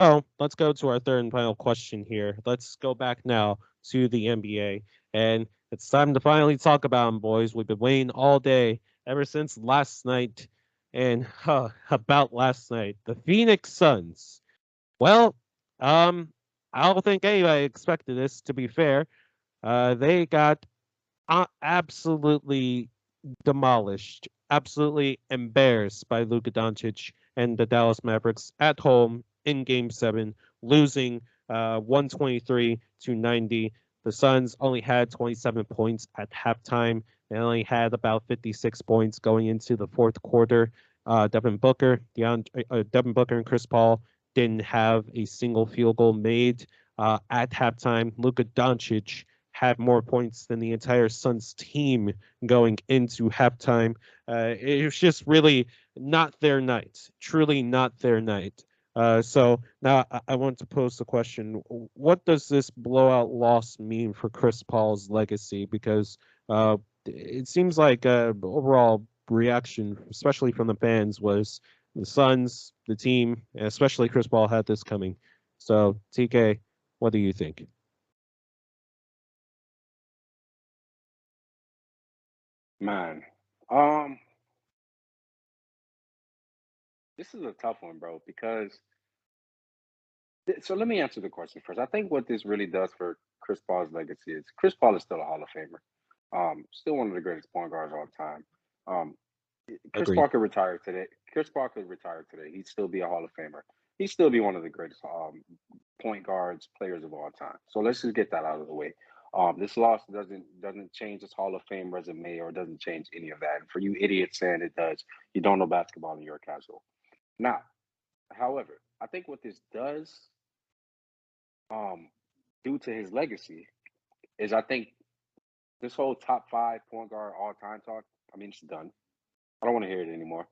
Oh, let's go to our third and final question here. Let's go back now to the NBA. And it's time to finally talk about them, boys. We've been waiting all day, ever since last night. And about last night, the Phoenix Suns. Well, um, I don't think anybody expected this, to be fair. They got absolutely demolished, absolutely embarrassed by Luka Doncic and the Dallas Mavericks at home in Game 7, losing 123 to 90. The Suns only had 27 points at halftime. They only had about 56 points going into the fourth quarter. Devin Booker and Chris Paul didn't have a single field goal made at halftime. Luka Doncic had more points than the entire Suns team going into halftime. It was just really not their night, truly not their night. So now I want to pose the question: what does this blowout loss mean for Chris Paul's legacy? Because it seems like overall reaction, especially from the fans, was the Suns, the team, and especially Chris Paul had this coming. So TK, what do you think? Man, this is a tough one, bro, because so let me answer the question first. I think what this really does for Chris Paul's legacy is Chris Paul is still a Hall of Famer. Still one of the greatest point guards of all time. Um, Chris Agreed. Paul could retire today. Chris Paul could retire today. He'd still be a Hall of Famer. He'd still be one of the greatest point guards, players of all time. So let's just get that out of the way. This loss doesn't change his Hall of Fame resume or doesn't change any of that. And for you idiots saying it does, you don't know basketball and you're a casual. Now, however, I think what this does, um, due to his legacy, is I think this whole top five point guard all time talk. I mean, it's done. I don't want to hear it anymore.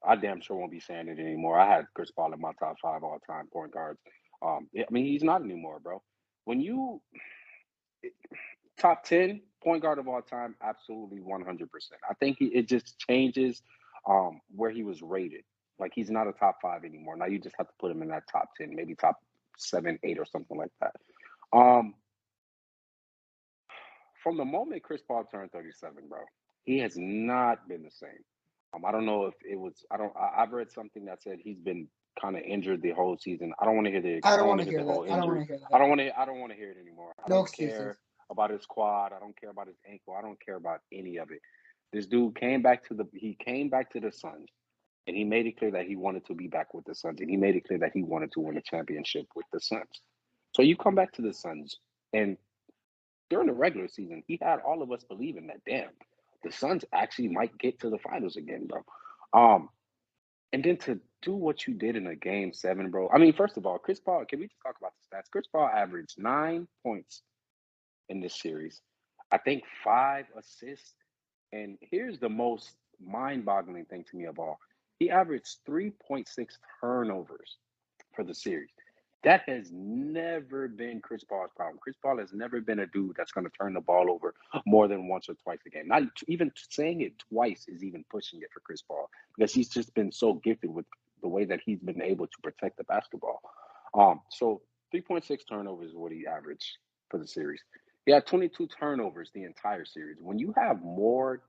I damn sure won't be saying it anymore. I had Chris Paul in my top five all time point guards. Yeah, I mean, he's not anymore, bro. When you top 10 point guard of all time, absolutely 100%. I think it just changes where he was rated. Like he's not a top five anymore. Now you just have to put him in that top 10, maybe top seven, eight, or something like that. Um, from the moment Chris Paul turned 37, bro, he has not been the same. I don't know if it was. I don't. I've read something that said he's been kind of injured the whole season. I don't want to hear the. I I don't don't want want to to hear hear the that. whole I don't want injury. to hear that. I don't want to hear it anymore. I No don't care excuses. about his quad. I don't care about his ankle. I don't care about any of it. This dude came back to the. He came back to the Suns, and he made it clear that he wanted to be back with the Suns, and he made it clear that he wanted to win a championship with the Suns. So you come back to the Suns, and during the regular season, he had all of us believing that damn, the Suns actually might get to the finals again, bro. Um, and then to do what you did in a game seven, bro. I mean, first of all, Chris Paul, can we just talk about the stats? Chris Paul averaged 9 points in this series. I think 5 assists. And here's the most mind-boggling thing to me of all. He averaged 3.6 turnovers for the series. That has never been Chris Paul's problem. Chris Paul has never been a dude that's going to turn the ball over more than once or twice a game. Not even saying it twice is even pushing it for Chris Paul because he's just been so gifted with the way that he's been able to protect the basketball. So 3.6 turnovers is what he averaged for the series. He had 22 turnovers the entire series. When you have more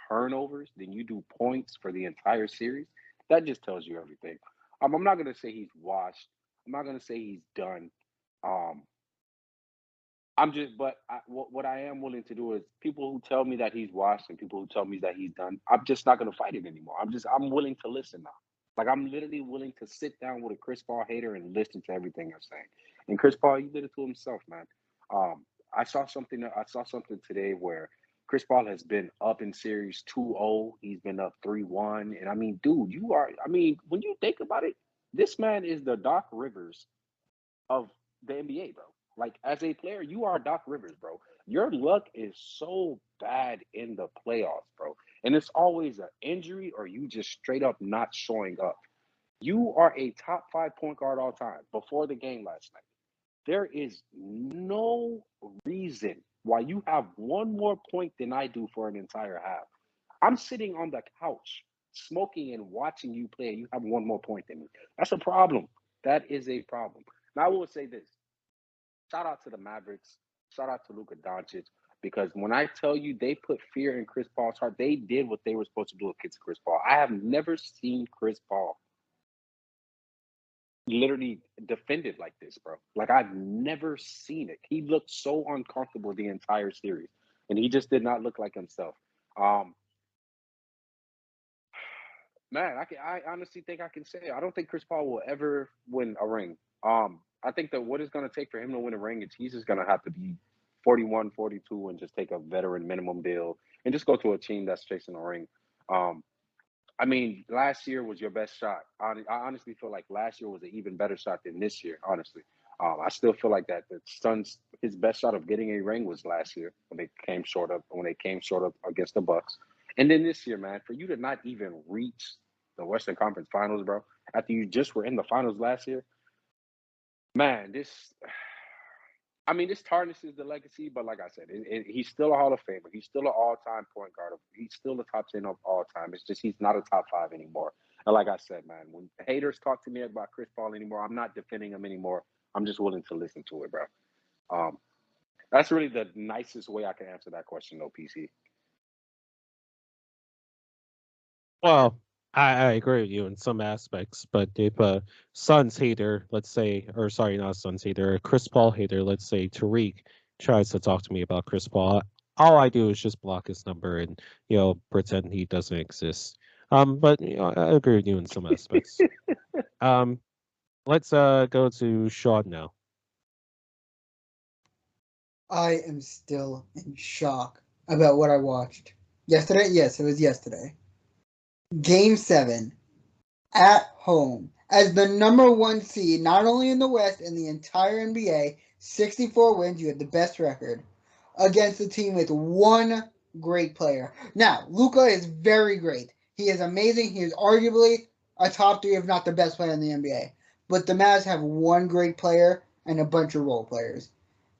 turnovers than you do points for the entire series, that just tells you everything. I'm not gonna say he's washed. I'm not gonna say he's done. Um, but what I am willing to do is people who tell me that he's washed and people who tell me that he's done. I'm just not gonna fight it anymore. I'm willing to listen now. Like I'm literally willing to sit down with a Chris Paul hater and listen to everything they're saying. And Chris Paul, he did it to himself, man. I saw something today where Chris Paul has been up in series 2-0. He's been up 3-1. And I mean, dude, I mean, when you think about it, this man is the Doc Rivers of the NBA, bro. Like as a player, you are Doc Rivers, bro. Your luck is so bad in the playoffs, bro. And it's always an injury or you just straight up not showing up. You are a top five point guard all time before the game last night. There is no reason why you have one more point than I do for an entire half. I'm sitting on the couch smoking and watching you play, and you have one more point than me. That's a problem. That is a problem. Now I will say this: shout out to the Mavericks, shout out to Luka Doncic, because when I tell you they put fear in Chris Paul's heart, they did what they were supposed to do against Chris Paul. I have never seen Chris Paul literally defended like this, bro. Like, I've never seen it. He looked so uncomfortable the entire series, and he just did not look like himself. Man, I honestly think I can say I don't think Chris Paul will ever win a ring. I think that what it's going to take for him to win a ring is he's just going to have to be 41, 42 and just take a veteran minimum deal and just go to a team that's chasing a ring. I mean, last year was your best shot. I honestly feel like last year was an even better shot than this year, honestly. I still feel like that the Suns, his best shot of getting a ring was last year when they came short of against the Bucks. And then this year, man, for you to not even reach the Western Conference Finals, bro, after you just were in the finals last year, man, this tarnishes the legacy. But like I said, he's still a Hall of Famer. He's still an all-time point guard. He's still the top 10 of all time. It's just he's not a top 5 anymore. And like I said, man, when haters talk to me about Chris Paul anymore, I'm not defending him anymore. I'm just willing to listen to it, bro. That's really the nicest way I can answer that question, though, PC. Well, I agree with you in some aspects, but if a Suns hater, let's say, or sorry, not a Suns hater, a Chris Paul hater, let's say Tariq, tries to talk to me about Chris Paul, all I do is just block his number and, pretend he doesn't exist. But I agree with you in some aspects. Let's go to Shawn now. I am still in shock about what I watched yesterday. Yes, it was yesterday. Game 7 at home as the number 1 seed, not only in the West, in the entire NBA, 64 wins. You had the best record against a team with one great player. Now, Luka is very great. He is amazing. He is arguably a top 3, if not the best player in the NBA. But the Mavs have one great player and a bunch of role players.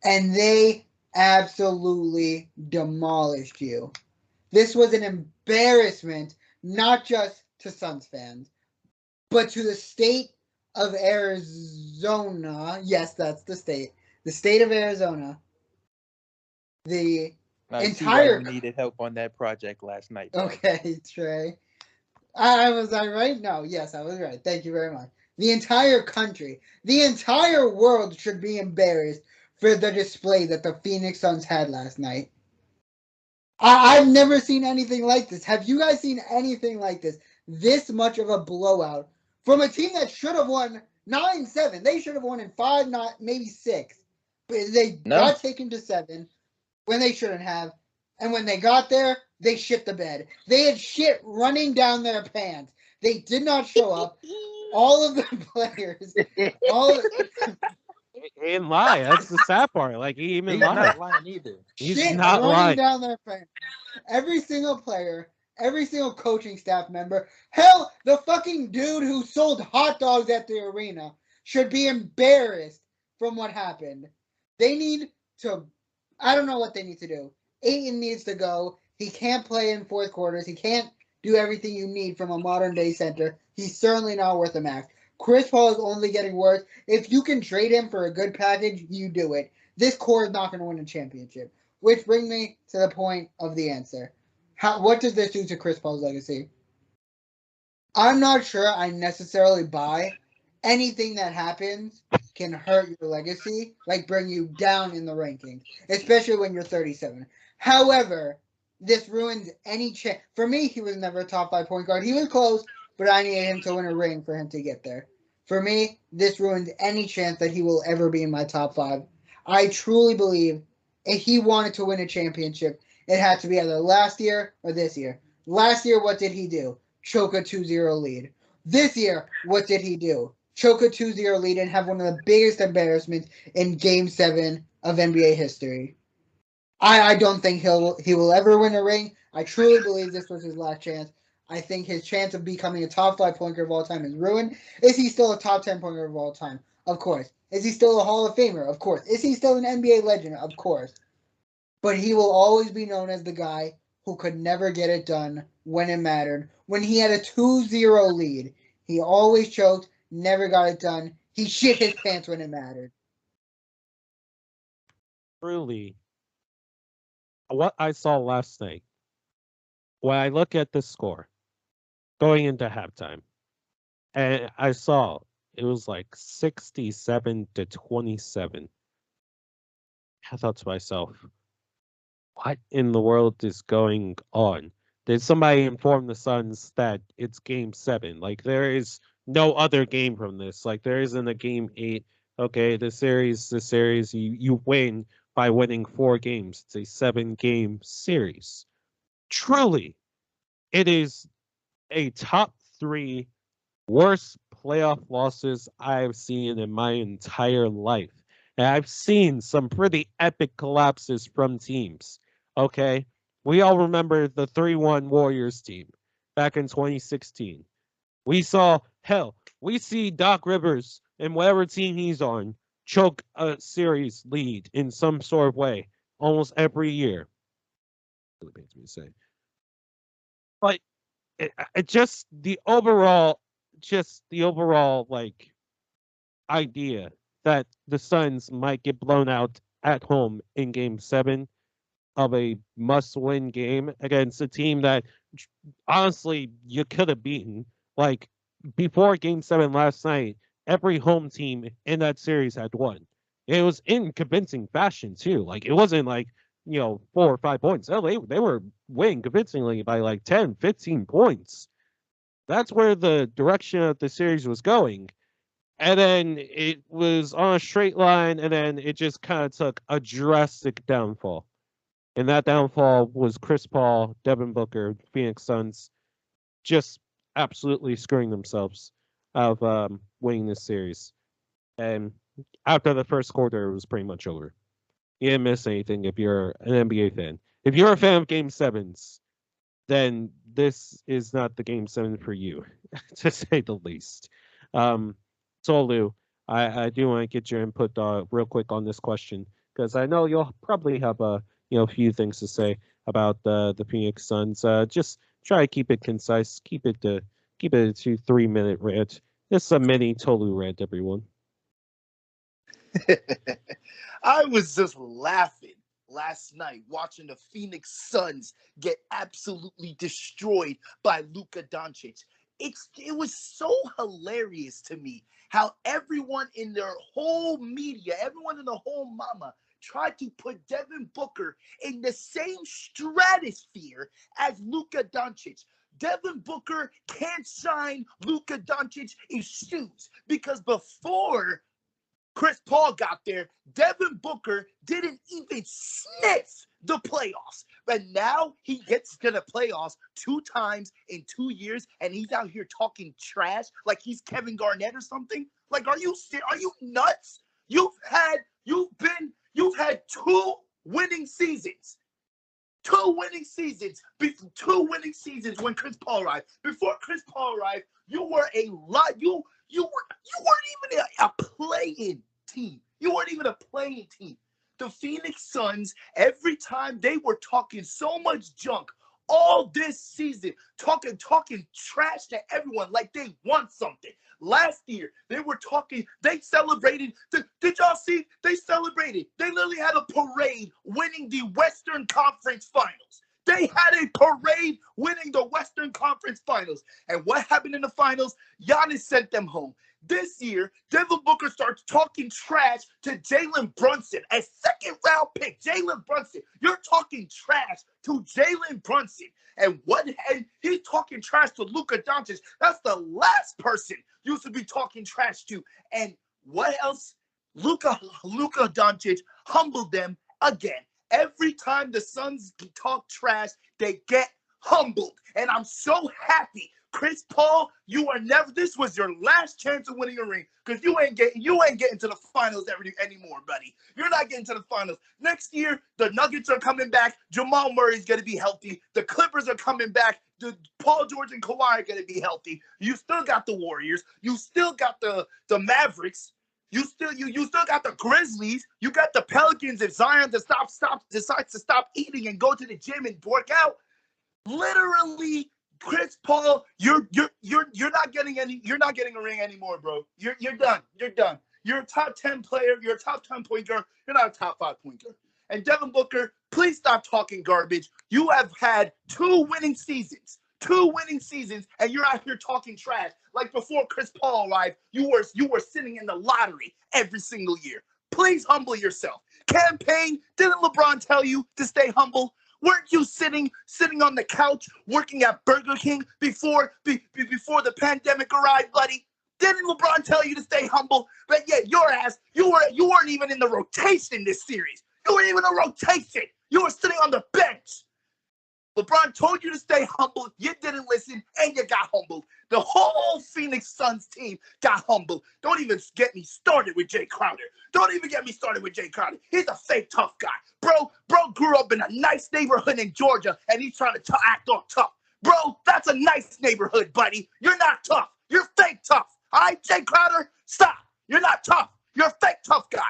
And they absolutely demolished you. This was an embarrassment, not just to Suns fans, but to the state of Arizona. Yes, that's the state. The state of Arizona. The entire... You needed help on that project last night. Bro. Okay, Trey. Was I right? No, yes, I was right. Thank you very much. The entire country, the entire world should be embarrassed for the display that the Phoenix Suns had last night. I've never seen anything like this. Have you guys seen anything like this? This much of a blowout from a team that should have won 9-7. They should have won in 5, not maybe 6. But they got taken to 7 when they shouldn't have. And when they got there, they shit the bed. They had shit running down their pants. They did not show up. All of the players, He didn't lie. That's the sad part. Like, he's not lying either. He's shit not running lying. down their pants. Every single player, every single coaching staff member, hell, the fucking dude who sold hot dogs at the arena should be embarrassed from what happened. They need to, I don't know what they need to do. Ayton needs to go. He can't play in fourth quarters. He can't do everything you need from a modern-day center. He's certainly not worth a max. Chris Paul is only getting worse. If you can trade him for a good package, you do it. This core is not going to win a championship. Which brings me to the point of the answer. What does this do to Chris Paul's legacy? I'm not sure I necessarily buy anything that happens can hurt your legacy, like bring you down in the rankings, especially when you're 37. However, this ruins any chance. For me, he was never a top 5 point guard. He was close, but I needed him to win a ring for him to get there. For me, this ruins any chance that he will ever be in my top 5. I truly believe if he wanted to win a championship, it had to be either last year or this year. Last year, what did he do? Choke a 2-0 lead. This year, what did he do? Choke a 2-0 lead and have one of the biggest embarrassments in Game 7 of NBA history. I don't think he will ever win a ring. I truly believe this was his last chance. I think his chance of becoming a top 5 point guard of all time is ruined. Is he still a top 10 point guard of all time? Of course. Is he still a Hall of Famer? Of course. Is he still an NBA legend? Of course. But he will always be known as the guy who could never get it done when it mattered. When he had a 2-0 lead, he always choked, never got it done. He shit his pants when it mattered. Truly, what I saw last night, when I look at the score going into halftime, and I saw it was like 67-27. I thought to myself, what in the world is going on? Did somebody inform the Suns that it's game 7? Like, there is no other game from this. Like, there isn't a game 8. Okay, the series, you win by winning 4 games. It's a 7-game series. Truly, it is a top 3 worst playoff losses I've seen in my entire life. And I've seen some pretty epic collapses from teams. Okay. We all remember the 3-1 Warriors team back in 2016. We see Doc Rivers and whatever team he's on choke a series lead in some sort of way almost every year. Really pains me to say. But it just the overall like idea that the Suns might get blown out at home in game 7 of a must-win game against a team that honestly you could have beaten. Like, before game 7 last night, every home team in that series had won. It was in convincing fashion too. Like, it wasn't like, 4 or 5 points. No, they were winning convincingly by like 10, 15 points. That's where the direction of the series was going. And then it was on a straight line, and then it just kind of took a drastic downfall. And that downfall was Chris Paul, Devin Booker, Phoenix Suns, just absolutely screwing themselves out of winning this series. And after the first quarter, it was pretty much over. You didn't miss anything if you're an NBA fan. If you're a fan of Game 7s, then this is not the Game 7 for you, to say the least. Tolu, I do want to get your input real quick on this question, because I know you'll probably have a few things to say about the Phoenix Suns. Just try to keep it concise, keep it to 3-minute rant. This is a mini Tolu rant, everyone. I was just laughing last night watching the Phoenix Suns get absolutely destroyed by Luka Doncic. It was so hilarious to me how everyone in their whole media, everyone in the whole mama, tried to put Devin Booker in the same stratosphere as Luka Doncic. Devin Booker can't shine Luka Doncic's shoes because before Chris Paul got there, Devin Booker didn't even sniff the playoffs. But now he gets to the playoffs 2 times in 2 years, and he's out here talking trash like he's Kevin Garnett or something. Like, are you nuts? You've had 2 winning seasons. 2 winning seasons. 2 winning seasons when Chris Paul arrived. Before Chris Paul arrived, you were a lot. You weren't even a play-in team. You weren't even a playing team. The Phoenix Suns, every time they were talking so much junk all this season, talking trash to everyone like they won something. Last year, they celebrated. Did y'all see? They celebrated. They literally had a parade winning the Western Conference Finals. They had a parade winning the Western Conference Finals. And what happened in the finals? Giannis sent them home. This year, Devin Booker starts talking trash to Jalen Brunson, a second-round pick. Jalen Brunson. You're talking trash to Jalen Brunson. And he's talking trash to Luka Doncic. That's the last person you should be talking trash to. And what else? Luka Doncic humbled them again. Every time the Suns talk trash, they get humbled. And I'm so happy. Chris Paul, this was your last chance of winning a ring, because you ain't getting to the finals anymore, buddy. You're not getting to the finals. Next year, the Nuggets are coming back. Jamal Murray's going to be healthy. The Clippers are coming back. Paul George and Kawhi are going to be healthy. You still got the Warriors. You still got the Mavericks. You still got the Grizzlies. You got the Pelicans. If Zion decides to stop eating and go to the gym and work out, literally Chris Paul, you're not getting a ring anymore, bro. You're done. You're done. You're a top 10 player. You're a top 10 point guard. You're not a top 5 point guard. And Devin Booker, please stop talking garbage. You have had 2 winning seasons. 2 winning seasons, and you're out here talking trash. Like before Chris Paul arrived, you were sitting in the lottery every single year. Please humble yourself. Campaign, didn't LeBron tell you to stay humble? Weren't you sitting on the couch working at Burger King before the pandemic arrived, buddy? Didn't LeBron tell you to stay humble? But yet your ass, you weren't even in the rotation this series. You weren't even in the rotation. You were sitting on the bench. LeBron told you to stay humble. You didn't listen, and you got humbled. The whole Phoenix Suns team got humbled. Don't even get me started with Jay Crowder. Don't even get me started with Jay Crowder. He's a fake tough guy. Bro grew up in a nice neighborhood in Georgia, and he's trying to act all tough. Bro, that's a nice neighborhood, buddy. You're not tough. You're fake tough. All right, Jay Crowder, stop. You're not tough. You're a fake tough guy.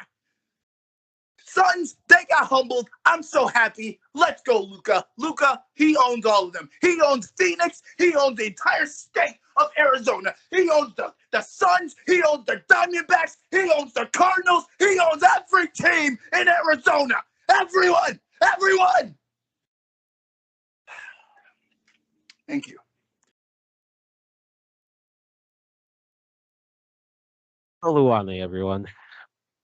Suns, they got humbled. I'm so happy. Let's go, Luka. Luka, he owns all of them. He owns Phoenix. He owns the entire state of Arizona. He owns the Suns. He owns the Diamondbacks. He owns the Cardinals. He owns every team in Arizona. Everyone. Thank you. Oluwane, everyone.